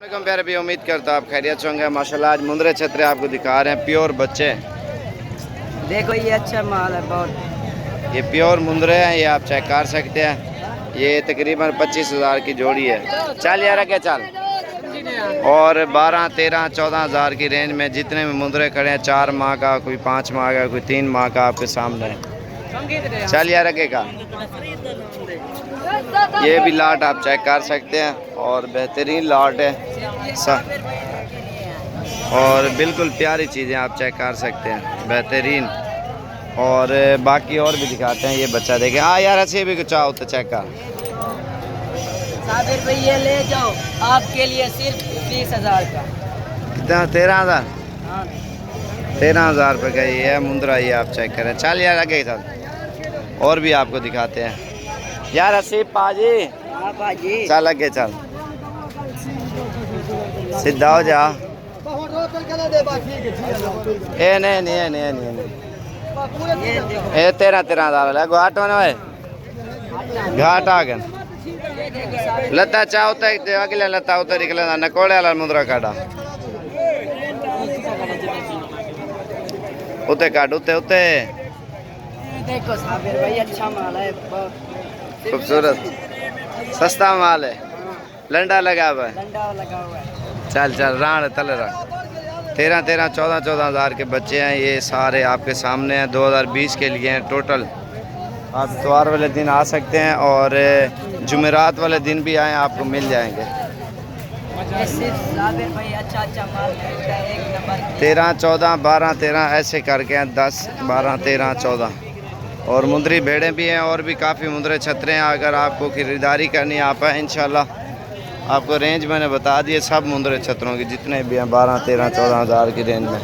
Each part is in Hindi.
वालेकुम प्यारे भी, उम्मीद करता हूँ आप खैरियत से होंगे। माशाल्लाह आज मुंद्रे छतरे आपको दिखा रहे हैं, प्योर बच्चे। देखो ये अच्छा माल है बहुत। ये प्योर मुंद्रे हैं, ये आप चेक कर सकते हैं। ये तकरीबन 25,000 की जोड़ी है। चल यार क्या चल। और 12, 13, 14 हज़ार की रेंज में जितने भी मुंद्रे खड़े हैं, 4 माह का, कोई 5 माह का, कोई 3 माह का, आपके सामने है। चल यार आगे का ये भी लाट आप चेक कर सकते हैं और बेहतरीन लाट है और बिल्कुल प्यारी चीज़ें आप चेक कर सकते हैं, बेहतरीन। और बाकी और भी दिखाते हैं। ये बच्चा देखे हाँ यार अच्छे भी कुछ आओ तो चेक कर। साबिर भाई ये ले जाओ आपके लिए सिर्फ 30,000 का। कितना? 13,000। हाँ 13,000 रुपये का ये है मुंद्रा। ये आप चेक करें। चल यार आगे चल और भी आपको दिखाते हैं यार। असीब पाजी हाँ भाजी चल आगे चल, सीधा हो जा। ए नहीं नहीं नहीं नहीं नहीं ए 13,000 वाला घाट होने भाई घाट आ गए लता चाह उतर अगले लता उतर निकले नकोड़े वाला मुंद्रा काटा उते काट उते उते। देखो साबिर भाई अच्छा माल है बहुत खूबसूरत सस्ता माल है। लंडा लगा हुआ है। डंडा लगा हुआ है। चल चल राण तल रहा। 13, 13, 14, 14 हज़ार के बच्चे हैं। ये सारे आपके सामने हैं। 2020 के लिए हैं टोटल। आप इतवार वाले दिन आ सकते हैं और जुमेरात वाले दिन भी आएँ, आपको मिल जाएंगे। ये सिर्फ साबिर भाई अच्छा अच्छा माल मिलता है एक नंबर। 13, 14, 12, 13 ऐसे करके हैं। 10, 12, 13, 14 और मुंदरी भेड़ें भी हैं और भी काफ़ी मुंदरे छतरे हैं। अगर आपको खरीदारी करनी है आप इंशाल्लाह आपको रेंज मैंने बता दिए सब मुंदरे छतरों की जितने भी हैं। 12, 13, 14 हज़ार की रेंज में।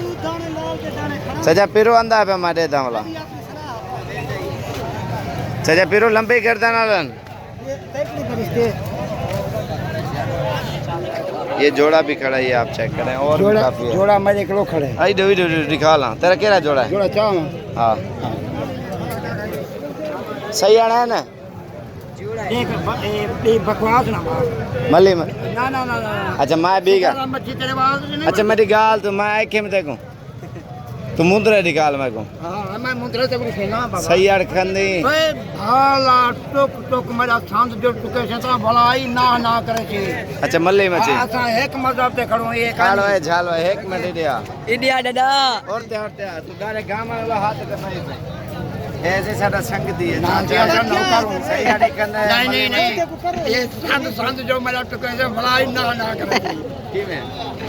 सजा पिरो अंदा पे हमारे दामला सजा पिरो लंबी गर्दन आलन। ये जोड़ा भी खड़ा है, ये आप चेक करें। और भी काफ़ी है। जोड़ा मेरे किलो खड़े आई दो दिखा ला तेरा केरा जोड़ा है। जोड़ा चाह हाँ सही आना है ना। बकवास ना मल्ली में ना ना ना अच्छा मैं बीगा। अच्छा मेरी गाल तो मैं आखे में देखूं तो मुंद्रे निकाल मैं को। हाँ मैं मुंद्रे से खेलना बाबा सही अड़खंदी भाला टुक टुक मेरा छंद जो टुके से तो भलाई ना करे छी। अच्छा मल्ली मची अच्छा एक मजहब ते खड़ो ये झालो है एक मिनट इंडिया इंडिया दादा और तू डायरेक्ट गांव वाला हाथ कर नहीं ऐसे सारा संग दिए ना सही अड़खंद नहीं ये छंद जो मेरा टुके से भलाई ना करे की में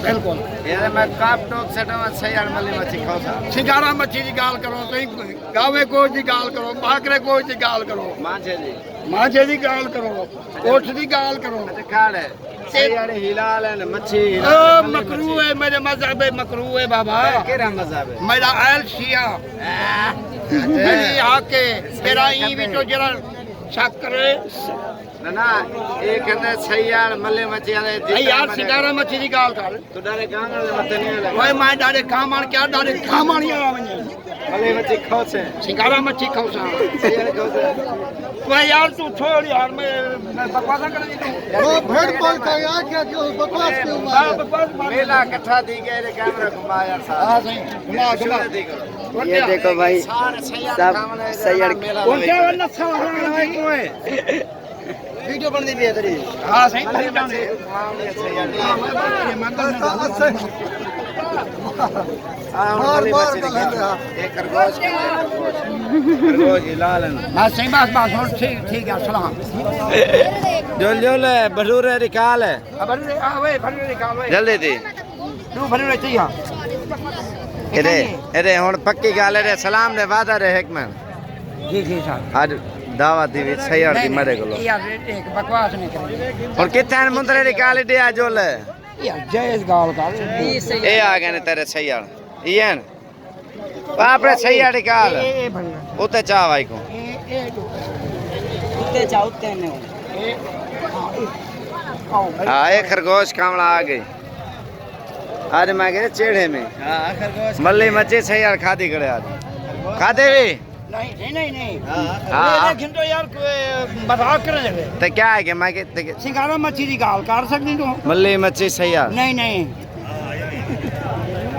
बिल्कुल यार मैं काप टोक सेटा में सही अड़ मल्ली मची खाओ शिकारा मच्छी की गाल करो तो गावे को जी गाल करो बाकरे को जी गाल करो मांझे की गाल करो ओठ की गाल करो खाड़ है सही अड़ हिलाल है मच्छी मकरू है मेरे मजहब मकरू है बाबा केरा मज़हब है मेरा अहल शिया मेरी आके तेरा ई भी तो जरा शक्कर ना एक अंदर सही यार मल्ले मच्छी वाले यार शिकारा मच्छी की गाल कर तो डाले गांव वाले मत नहीं लगा ओए मैं डाले खामान क्या डाले खामान या वने मल्ले मच्छी खाओ से शिकारा मच्छी खाओ सा सही यार खाओ से ओए यार तू छोड़ यार मैं बकवास कर दी तू वो भेड़ बोल का यार क्या क्यों बकवास क्यों मार मेला इकट्ठा दी गए रे कैमरा घुमा यार साहब। हां सही घुमा घुमा ये देखो भाई सब सही यार कौन क्या वरना साला है कोई वीडियो बन दी तेरी। हां सही कर जाने एक खरगोश खरगोश लाल हां सही बात ठीक है सलाम जोल भटूरे निकाल है अब आवे भटूरे निकाल वे जल्दी दी तू भटूरे चाहिए अरे अरे हुन पक्की गाल रे सलाम दे वादा रे एक में जी साहब आज दावत दी सही यार दी मरे गलो यार एक बकवास नहीं करे और कितने मुंदरे निकाल दे आ जोल यार जयस गाल कर ए आ गए ने तेरे सही यार ईन आपरे सही यार निकाल ए भटूरे उते चाह भाई को उते चाहते ने हाँ एक खरगोश कामड़ा आ गई आज मैं गए चेड़े में हां खरगोश मल्ली मच्छी सही यार खादी करे आज खादे भी नहीं नहीं नहीं हाँ लेकिन तो यार मजाक कर रहे तो क्या है कि मैं कि सिंगारा मच्छी की गाल कर सकती तू मल्ली मच्छी सही है नहीं नहीं